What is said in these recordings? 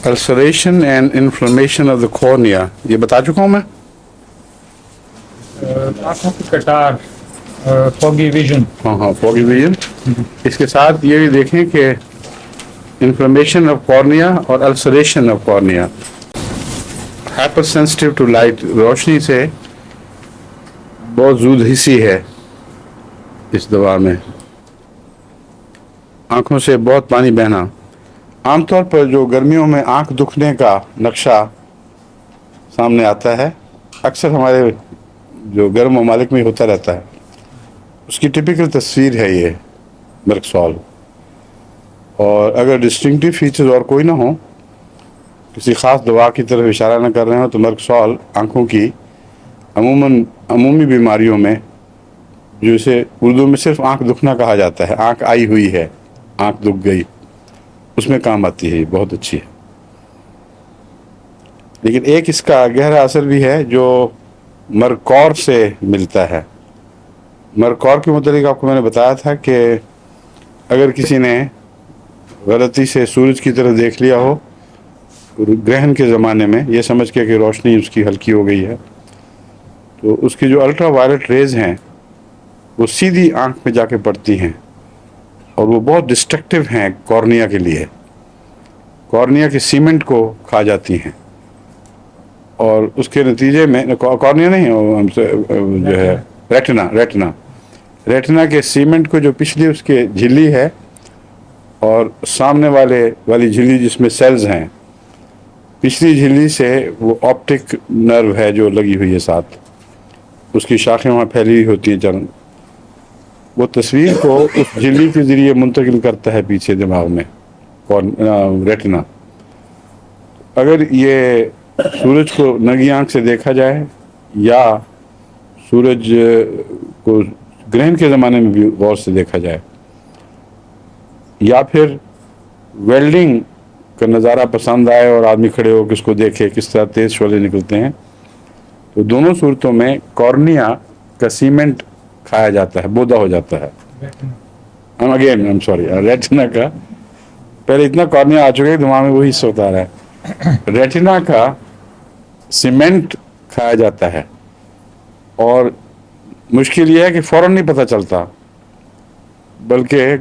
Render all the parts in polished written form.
Ulceration and inflammation of the cornea, ये बता चुका हूँ मैं। आँखों की कटार, फॉगी विजन। हाँ, फॉगी विजन। इसके साथ ये भी देखें कि इन्फ्लेमेशन ऑफ कॉर्निया और ulceration of cornea, hyper sensitive to light, रोशनी से बहुत ज़ूद हिस्सी है इस दवा में। आँखों से बहुत पानी बहना, आमतौर पर जो गर्मियों में आँख दुखने का नक्शा सामने आता है, अक्सर हमारे जो गर्म ममालिक में होता रहता है, उसकी टिपिकल तस्वीर है ये मर्कसॉल। और अगर डिस्टिंक्टिव फीचर्स और कोई ना हो, किसी ख़ास दवा की तरफ इशारा न कर रहे हो, तो मर्कसॉल आँखों की अमूमी बीमारियों में, जिसे उर्दू में सिर्फ आँख दुखना कहा जाता है, आँख आई हुई है, आँख दुख गई, उसमें काम आती है, ये बहुत अच्छी है। लेकिन एक इसका गहरा असर भी है जो मरकौर से मिलता है। मरकौर के मुतालिक आपको मैंने बताया था कि अगर किसी ने गलती से सूरज की तरफ देख लिया हो ग्रहण के ज़माने में, ये समझ के कि रोशनी उसकी हल्की हो गई है, तो उसकी जो अल्ट्रा वायलेट रेज़ हैं वो सीधी आँख में जाके पड़ती हैं और वो बहुत डिस्ट्रक्टिव हैं कॉर्निया के लिए। कॉर्निया के सीमेंट को खा जाती हैं और उसके नतीजे में कॉर्निया नहीं, जो है रेटिना के सीमेंट को, जो पिछली उसके झिल्ली है और सामने वाली झिल्ली जिसमें सेल्स हैं, पिछली झिल्ली से वो ऑप्टिक नर्व है जो लगी हुई है साथ, उसकी शाखें वहाँ फैली हुई होती हैं चरण, वो तस्वीर को उस झिल्ली के ज़रिए मुंतकिल करता है पीछे दिमाग में रेटिना। अगर ये सूरज को नंगी आँख से देखा जाए या सूरज को ग्रहण के ज़माने में भी गौर से देखा जाए, या फिर वेल्डिंग का नज़ारा पसंद आए और आदमी खड़े हो किसको देखे किस तरह तेज़ शोले निकलते हैं, तो दोनों सूरतों में कॉर्निया का सीमेंट खाया जाता है, बोदा हो जाता है। रेटिना का, पहले इतना कॉर्निया आ चुका है दिमाग में वही हिस्सा होता रहा है। रेटिना का सीमेंट खाया जाता है और मुश्किल ये है कि फ़ौरन नहीं पता चलता, बल्कि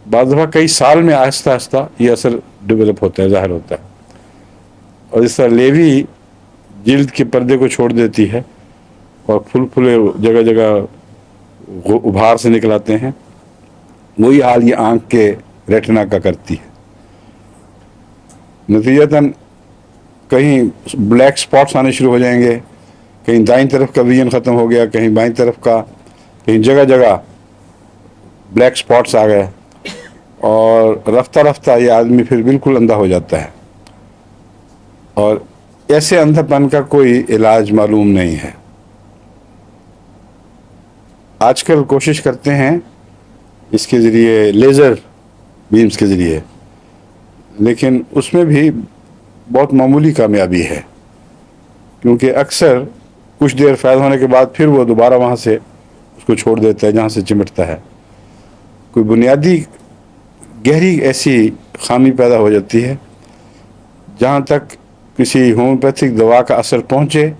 बाद दफ़ा कई साल में आहिस्ता आहिस्ता ये असर डेवलप होता है, ज़ाहिर होता है। और इस तरह लेवी जिल्द के पर्दे को छोड़ देती है और फुले जगह जगह उभार से निकल आते हैं, वही हाल ये आँख के रेटिना का करती है। नतीजतन कहीं ब्लैक स्पॉट्स आने शुरू हो जाएंगे, कहीं दाईं तरफ का विजन ख़त्म हो गया, कहीं बाईं तरफ का, कहीं जगह जगह ब्लैक स्पॉट्स आ गए और रफ्ता रफ्ता ये आदमी फिर बिल्कुल अंधा हो जाता है। और ऐसे अंधापन का कोई इलाज मालूम नहीं है। आजकल कोशिश करते हैं इसके ज़रिए लेज़र बीम्स के ज़रिए, लेकिन उसमें भी बहुत मामूली कामयाबी है, क्योंकि अक्सर कुछ देर फैल होने के बाद फिर वो दोबारा वहाँ से उसको छोड़ देता है जहाँ से चिमटता है। कोई बुनियादी गहरी ऐसी खामी पैदा हो जाती है, जहाँ तक किसी होम्योपैथिक दवा का असर पहुँचे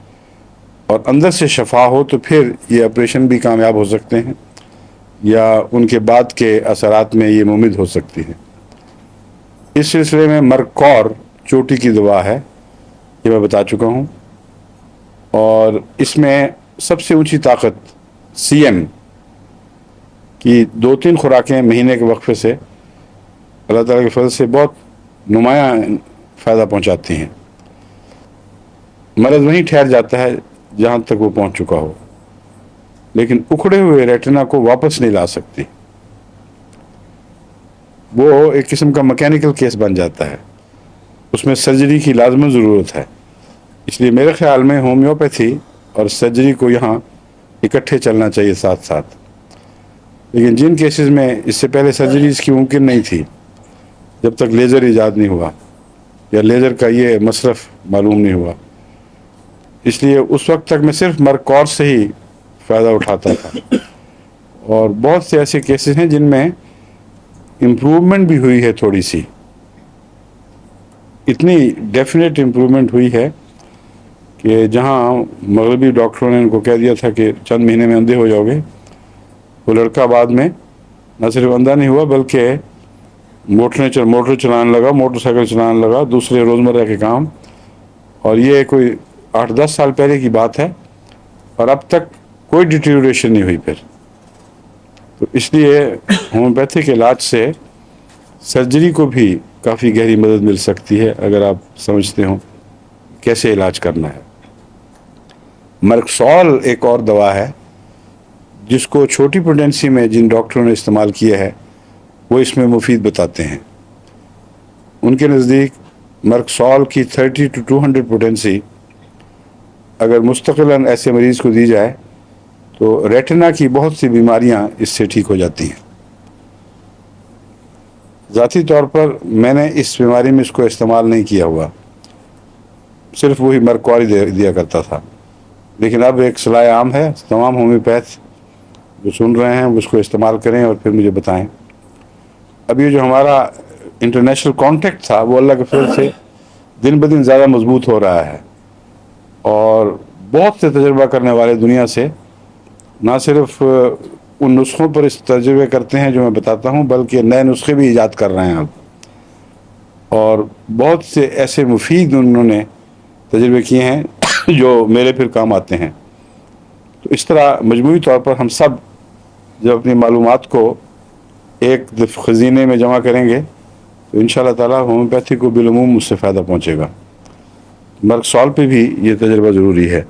और अंदर से शफा हो तो फिर ये ऑपरेशन भी कामयाब हो सकते हैं या उनके बाद के असरात में ये मुमकिन हो सकती है। इस सिलसिले में मरकौर चोटी की दवा है, ये मैं बता चुका हूँ, और इसमें सबसे ऊंची ताकत CM की 2-3 खुराकें महीने के वक्फे से अल्लाह ताला के फजल से बहुत नुमाया फ़ायदा पहुँचाती हैं। मर्ज़ वहीं ठहर जाता है जहाँ तक वो पहुँच चुका हो, लेकिन उखड़े हुए रेटिना को वापस नहीं ला सकती। वो एक किस्म का मैकेनिकल केस बन जाता है, उसमें सर्जरी की लाजमी ज़रूरत है। इसलिए मेरे ख़्याल में होम्योपैथी और सर्जरी को यहाँ इकट्ठे चलना चाहिए साथ साथ। लेकिन जिन केसेस में इससे पहले सर्जरी इसकी मुमकिन नहीं थी, जब तक लेज़र ईजाद नहीं हुआ या लेज़र का ये मसरफ़ मालूम नहीं हुआ, इसलिए उस वक्त तक मैं सिर्फ मरकौर से ही फ़ायदा उठाता था। और बहुत से ऐसे केसेस हैं जिनमें इम्प्रूवमेंट भी हुई है थोड़ी सी, इतनी डेफिनेट इम्प्रूवमेंट हुई है कि जहाँ मगरबी डॉक्टरों ने उनको कह दिया था कि चंद महीने में अंधे हो जाओगे, वो लड़का बाद में न सिर्फ अंधा नहीं हुआ बल्कि मोटर चलाने लगा, मोटरसाइकिल चलाने लगा, दूसरे रोज़मर्रा के काम। और ये कोई 8-10 साल पहले की बात है, और अब तक कोई डिटेरियोरेशन नहीं हुई फिर। तो इसलिए होम्योपैथिक इलाज से सर्जरी को भी काफ़ी गहरी मदद मिल सकती है, अगर आप समझते हो कैसे इलाज करना है। मर्कसॉल एक और दवा है जिसको छोटी पोटेंसी में जिन डॉक्टरों ने इस्तेमाल किया है वो इसमें मुफीद बताते हैं। उनके नज़दीक मर्कसॉल की 30 to 200 पोटेंसी अगर मुस्तकिलन ऐसे मरीज़ को दी जाए तो रेटिना की बहुत सी बीमारियां इससे ठीक हो जाती हैं। ज़ाती तौर पर मैंने इस बीमारी में इसको इस्तेमाल नहीं किया हुआ, सिर्फ वही मर्कवारी दिया करता था। लेकिन अब एक सलाह आम है, तमाम होम्योपैथ जो सुन रहे हैं उसको इस्तेमाल करें और फिर मुझे बताएं। अब ये जो हमारा इंटरनेशनल कॉन्टेक्ट था वो अल्लाह के फजल से दिन ब दिन ज़्यादा मजबूत हो रहा है, और बहुत से तजर्बा करने वाले दुनिया से ना सिर्फ उन नुस्खों पर इस तजर्बे करते हैं जो मैं बताता हूँ, बल्कि नए नुस्खे भी ईजाद कर रहे हैं अब, और बहुत से ऐसे मुफीद उन्होंने तजर्बे किए हैं जो मेरे फिर काम आते हैं। तो इस तरह मजमूई तौर पर हम सब जब अपनी मालूमात को एक खजीने में जमा करेंगे तो इंशाअल्लाह ताला होम्योपैथी को बिलूम उससे फ़ायदा पहुँचेगा। मर्कसॉल पे भी ये तजर्बा ज़रूरी है।